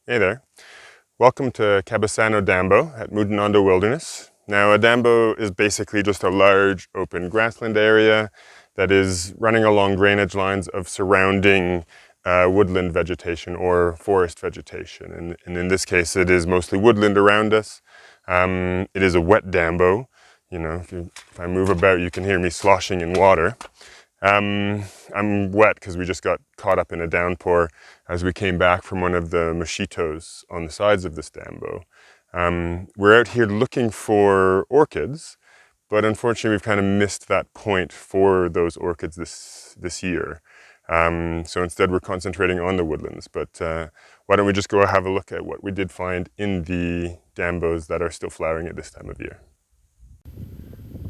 Hey there. Welcome to Cabasano Dambo at Mutinondo Wilderness. Now, a Dambo is basically just a large open grassland area that is running along drainage lines of surrounding woodland vegetation or forest vegetation. And in this case, it is mostly woodland around us. It is a wet Dambo. You know, if I move about, you can hear me sloshing in water. I'm wet because we just got caught up in a downpour as we came back from one of the mosquitos on the sides of this Dambo. We're out here looking for orchids, but unfortunately we've kind of missed that point for those orchids this year. So instead we're concentrating on the woodlands, but why don't we just go have a look at what we did find in the Dambos that are still flowering at this time of year.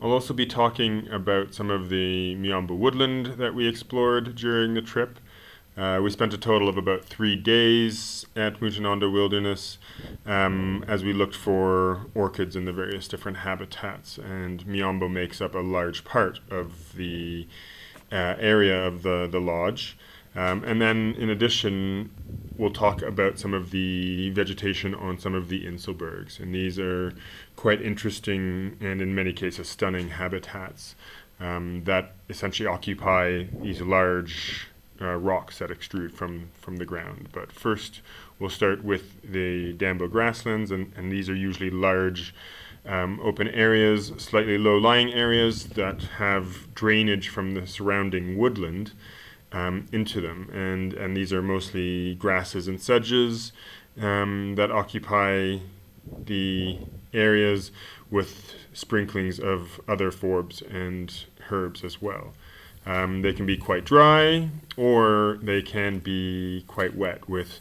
I'll also be talking about some of the Miombo woodland that we explored during the trip. We spent a total of about 3 days at Mutinondo Wilderness as we looked for orchids in the various different habitats, and Miombo makes up a large part of the area of the lodge. And then in addition, we'll talk about some of the vegetation on some of the Inselbergs, and these are quite interesting and in many cases stunning habitats that essentially occupy these large rocks that extrude from the ground. But first, we'll start with the Dambo grasslands, and these are usually large open areas, slightly low-lying areas that have drainage from the surrounding woodland into them, and these are mostly grasses and sedges that occupy the areas with sprinklings of other forbs and herbs as well. They can be quite dry, or they can be quite wet with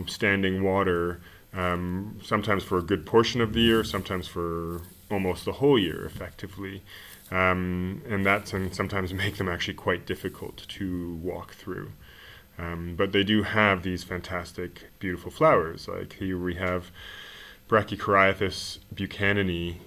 standing water, sometimes for a good portion of the year, sometimes for almost the whole year effectively. And that can sometimes make them actually quite difficult to walk through. But they do have these fantastic, beautiful flowers. Like here we have Brachycorythis buchananii,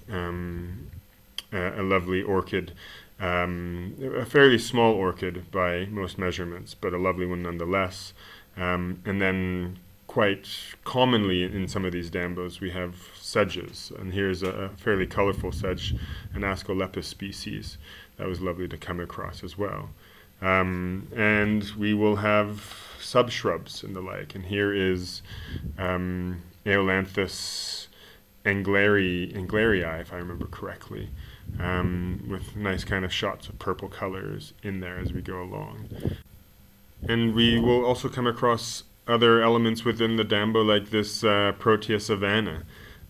a lovely orchid, a fairly small orchid by most measurements, but a lovely one nonetheless. And then quite commonly in some of these dambos we have sedges, and here's a fairly colorful sedge, an Ascolepis species that was lovely to come across as well. And we will have subshrubs and the like, and here is Aeollanthus engleri, if I remember correctly, with nice kind of shots of purple colors in there as we go along. And we will also come across other elements within the Dambo, like this Protea savanna,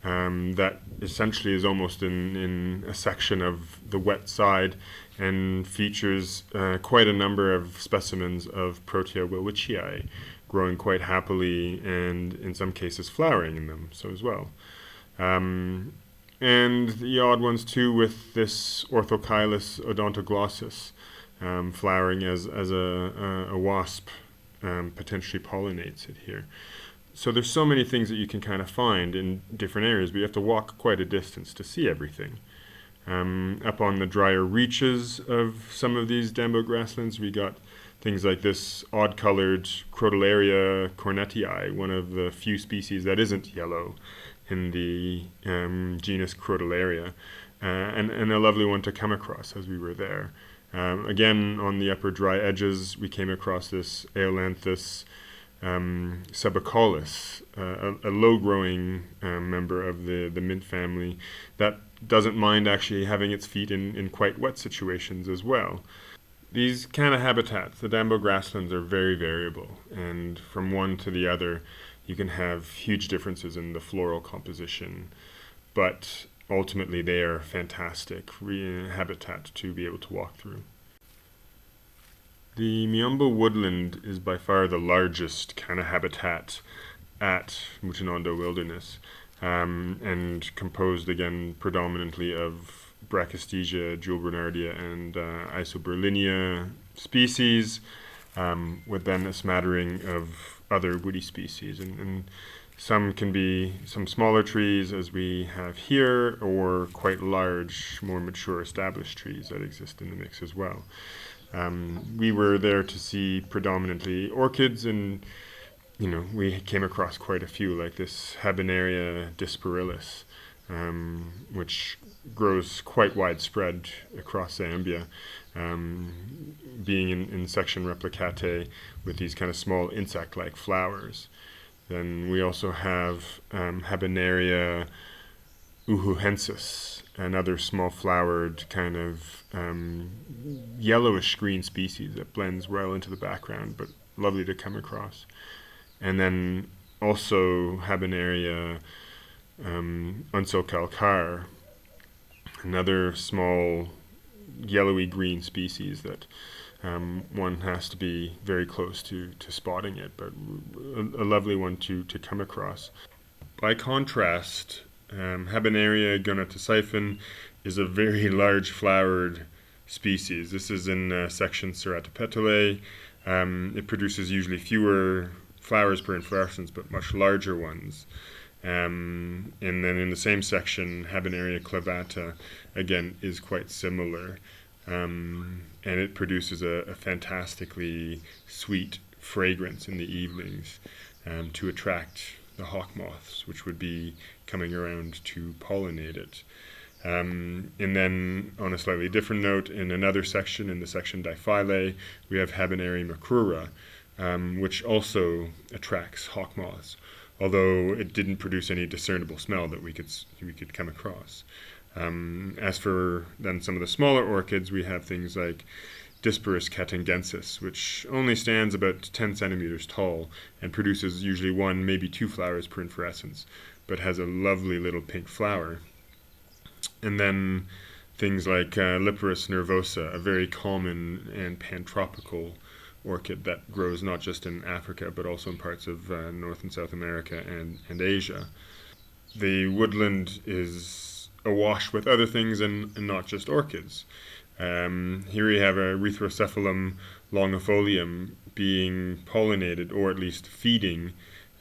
that essentially is almost in a section of the wet side and features quite a number of specimens of Protea welwitschii growing quite happily and in some cases flowering in them so as well. And the odd ones too with this Orthochilus odontoglossus flowering as a wasp potentially pollinates it here. So there's so many things that you can kind of find in different areas, but you have to walk quite a distance to see everything. Up on the drier reaches of some of these Dambo grasslands, we got things like this odd-colored Crotalaria cornetii, one of the few species that isn't yellow in the genus Crotalaria, and a lovely one to come across as we were there. Again, on the upper dry edges, we came across this Aeollanthus subacaulis, a low-growing member of the mint family that doesn't mind actually having its feet in quite wet situations as well. These kind of habitats, the Dambo grasslands, are very variable, and from one to the other, you can have huge differences in the floral composition, but ultimately they are fantastic habitat to be able to walk through. The Miombo woodland is by far the largest kind of habitat at Mutinondo Wilderness, and composed again predominantly of Brachycorythis, Jewel Bernardia, and Isoberlinia species, with then a smattering of other woody species. And some can be some smaller trees, as we have here, or quite large, more mature established trees that exist in the mix as well. We were there to see predominantly orchids, and we came across quite a few, like this Habenaria disparilis, which grows quite widespread across Zambia, being in section replicatae with these kind of small insect-like flowers. Then we also have Habenaria uhehensis, another small flowered kind of yellowish green species that blends well into the background, but lovely to come across. And then also Habenaria unselkalkar, another small yellowy green species that one has to be very close to spotting it, but a lovely one to come across. By contrast, Habenaria gonatocyphon is a very large flowered species. This is in section ceratopetalae. It produces usually fewer flowers per inflorescence, but much larger ones. And then in the same section, Habenaria clavata, again, is quite similar. And it produces a fantastically sweet fragrance in the evenings to attract the hawk moths, which would be coming around to pollinate it. And then on a slightly different note, in another section, in the section Diphylae, we have Habenaria macrura, which also attracts hawk moths, although it didn't produce any discernible smell that we could come across. As for then some of the smaller orchids, we have things like Disparilis catangensis, which only stands about 10 centimeters tall and produces usually 1, maybe 2 flowers per inflorescence, but has a lovely little pink flower. And then things like Liparis nervosa, a very common and pantropical orchid that grows not just in Africa, but also in parts of North and South America and Asia. The woodland is awash with other things and not just orchids. Here we have a Erythrocephalum longifolium being pollinated, or at least feeding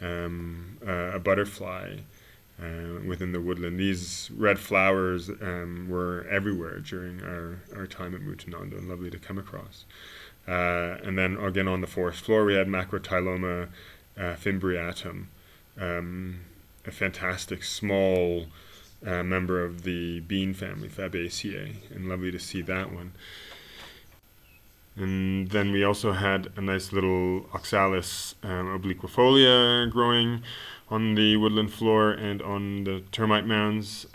a butterfly within the woodland. These red flowers were everywhere during our time at Mutinondo, and lovely to come across. And then again on the forest floor we had Macrotyloma fimbriatum, a fantastic small member of the bean family, Fabaceae, and lovely to see that one. And then we also had a nice little Oxalis obliquifolia growing on the woodland floor and on the termite mounds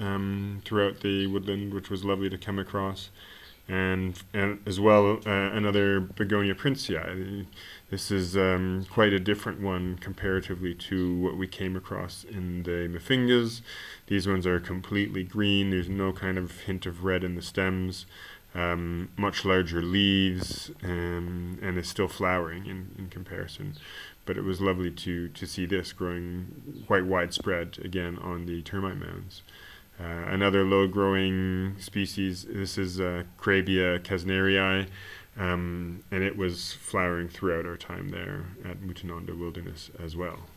throughout the woodland, which was lovely to come across. And as well another Begonia princei. This is quite a different one comparatively to what we came across in the Muchingas. These ones are completely green. There's no kind of hint of red in the stems. Much larger leaves, and is still flowering in comparison. But it was lovely to see this growing quite widespread again on the termite mounds. Another low-growing species, this is Crabia casnerii, and it was flowering throughout our time there at Mutinondo Wilderness as well.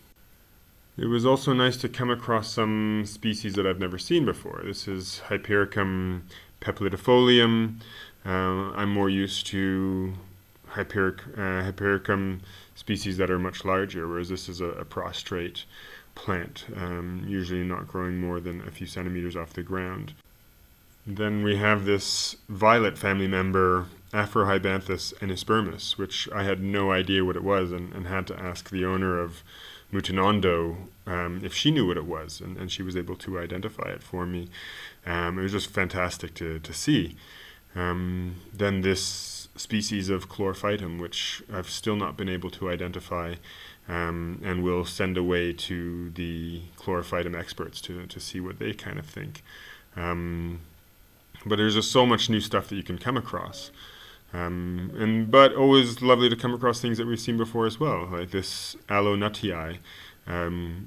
It was also nice to come across some species that I've never seen before. This is Hypericum pepilidifolium. I'm more used to Hypericum species that are much larger, whereas this is a prostrate plant, usually not growing more than a few centimeters off the ground. Then we have this violet family member, Aeollanthus anispermus, which I had no idea what it was and had to ask the owner of Mutinondo if she knew what it was, and she was able to identify it for me. It was just fantastic to see. Then this species of chlorophytum, which I've still not been able to identify, and will send away to the chlorophytum experts to see what they kind of think. But there's just so much new stuff that you can come across. But always lovely to come across things that we've seen before as well, like this Aeollanthus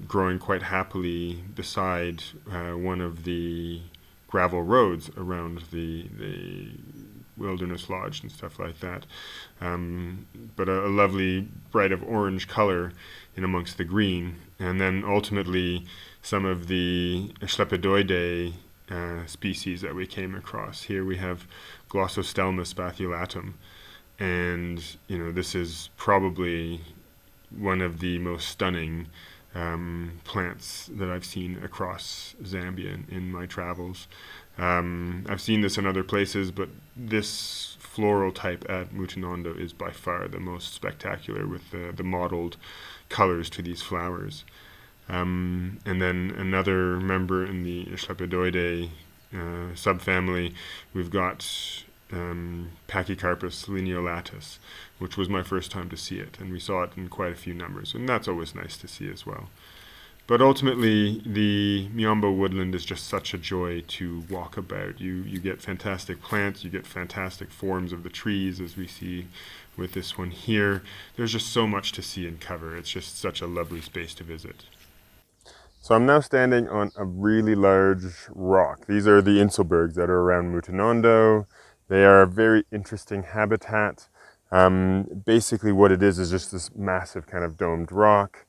growing quite happily beside one of the gravel roads around the wilderness lodge and stuff like that. But a lovely bright of orange color in amongst the green. And then ultimately some of the Schlepidoideae species that we came across. Here we have Glossostelma spathulatum, and this is probably one of the most stunning plants that I've seen across Zambia in my travels. I've seen this in other places, but this floral type at Mutinondo is by far the most spectacular, with the mottled colors to these flowers. And then another member in the Ascolepis subfamily, we've got Pachycarpus lineolatus, which was my first time to see it, and we saw it in quite a few numbers, and that's always nice to see as well. But ultimately, the Miombo woodland is just such a joy to walk about. You get fantastic plants, you get fantastic forms of the trees, as we see with this one here. There's just so much to see and cover. It's just such a lovely space to visit. So I'm now standing on a really large rock. These are the Inselbergs that are around Mutinondo. They are a very interesting habitat. Basically what it is just this massive kind of domed rock,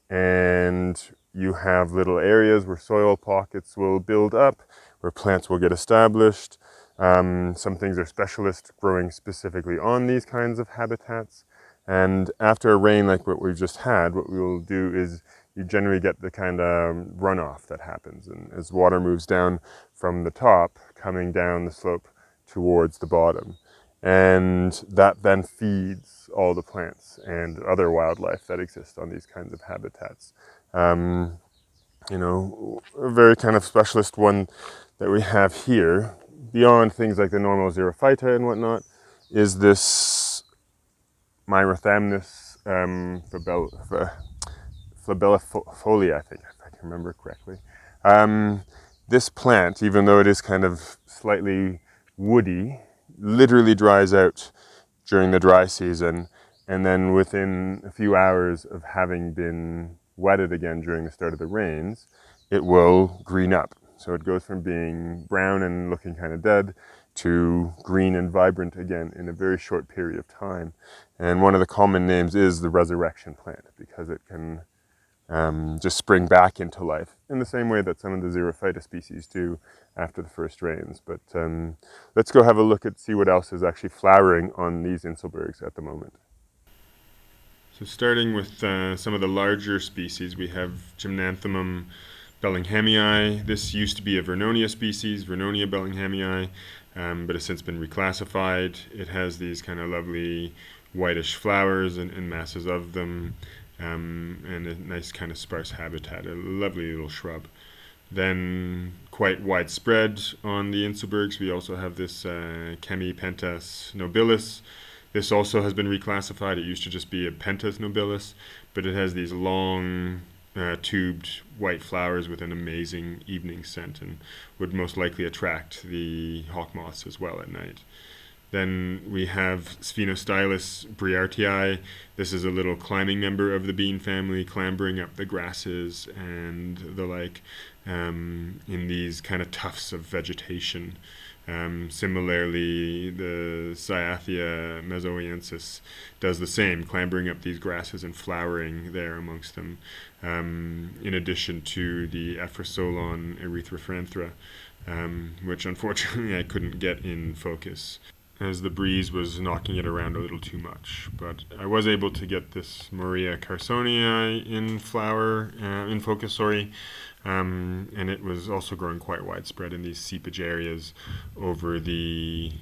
and you have little areas where soil pockets will build up, where plants will get established. Some things are specialist, growing specifically on these kinds of habitats. And after a rain like what we've just had, what we will do is you generally get the kind of runoff that happens. And as water moves down from the top, coming down the slope towards the bottom. And that then feeds all the plants and other wildlife that exist on these kinds of habitats. You know, a very kind of specialist one that we have here, beyond things like the normal xerophyta and whatnot, is this Myothamnus flabellifolia, I think, if I can remember correctly. This plant, even though it is kind of slightly woody, literally dries out during the dry season, and then within a few hours of having been wetted again during the start of the rains, it will green up. So it goes from being brown and looking kind of dead to green and vibrant again in a very short period of time. And one of the common names is the resurrection plant, because it can just spring back into life in the same way that some of the xerophyta species do after the first rains. But let's go have a look at see what else is actually flowering on these Inselbergs at the moment. So starting with some of the larger species, we have Gymnanthemum bellinghamii. This used to be a Vernonia species, Vernonia bellinghamii, but has since been reclassified. It has these kind of lovely whitish flowers and masses of them, and a nice kind of sparse habitat, a lovely little shrub. Then quite widespread on the Inselbergs, we also have this Chemipentas nobilis. This also has been reclassified. It used to just be a Pentas nobilis, but it has these long tubed white flowers with an amazing evening scent, and would most likely attract the hawk moths as well at night. Then we have Sphenostylus briartii. This is a little climbing member of the bean family, clambering up the grasses and the like in these kind of tufts of vegetation. Similarly, the Cyathea mesoiensis does the same, clambering up these grasses and flowering there amongst them, in addition to the Aphrosolon erythropranthera, which unfortunately I couldn't get in focus, as the breeze was knocking it around a little too much. But I was able to get this Moria carsonii in flower, in focus, and it was also growing quite widespread in these seepage areas over the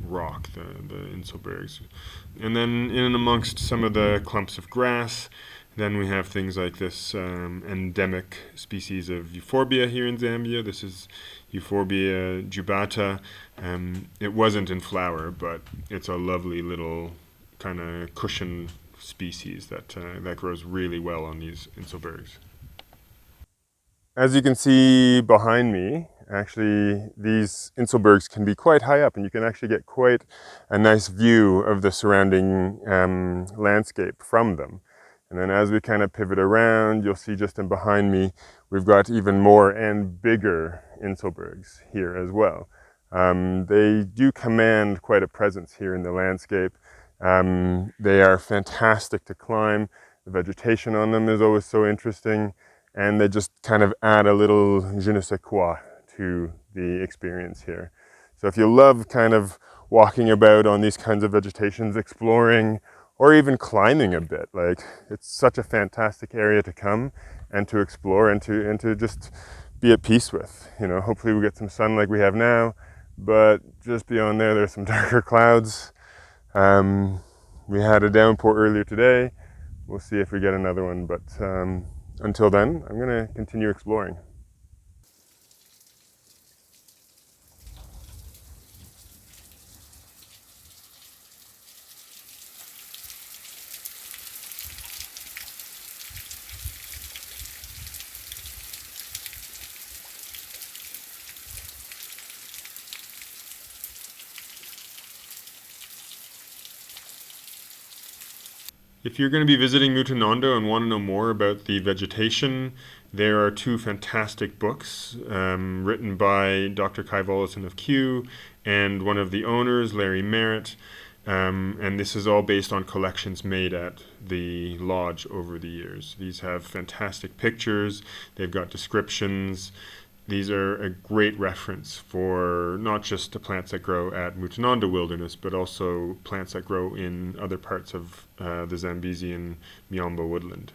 rock, the Inselbergs. And then in and amongst some of the clumps of grass, then we have things like this endemic species of euphorbia here in Zambia. This is Euphorbia jubata. It wasn't in flower, but it's a lovely little kind of cushion species that grows really well on these Inselbergs. As you can see behind me, actually these Inselbergs can be quite high up, and you can actually get quite a nice view of the surrounding landscape from them. And then as we kind of pivot around, you'll see just in behind me, we've got even more and bigger Inselbergs here as well. They do command quite a presence here in the landscape. They are fantastic to climb. The vegetation on them is always so interesting, and they just kind of add a little je ne sais quoi to the experience here. So if you love kind of walking about on these kinds of vegetations, exploring, or even climbing a bit. Like, it's such a fantastic area to come and to explore and to just be at peace with. You know, hopefully we get some sun like we have now, but just beyond there, there's some darker clouds. We had a downpour earlier today. We'll see if we get another one, but until then, I'm gonna continue exploring. If you're going to be visiting Mutinondo and want to know more about the vegetation, there are two fantastic books written by Dr. Kai Volleson of Kew and one of the owners, Larry Merritt. And this is all based on collections made at the lodge over the years. These have fantastic pictures, they've got descriptions. These are a great reference for not just the plants that grow at Mutinondo Wilderness, but also plants that grow in other parts of the Zambesian Miombo woodland.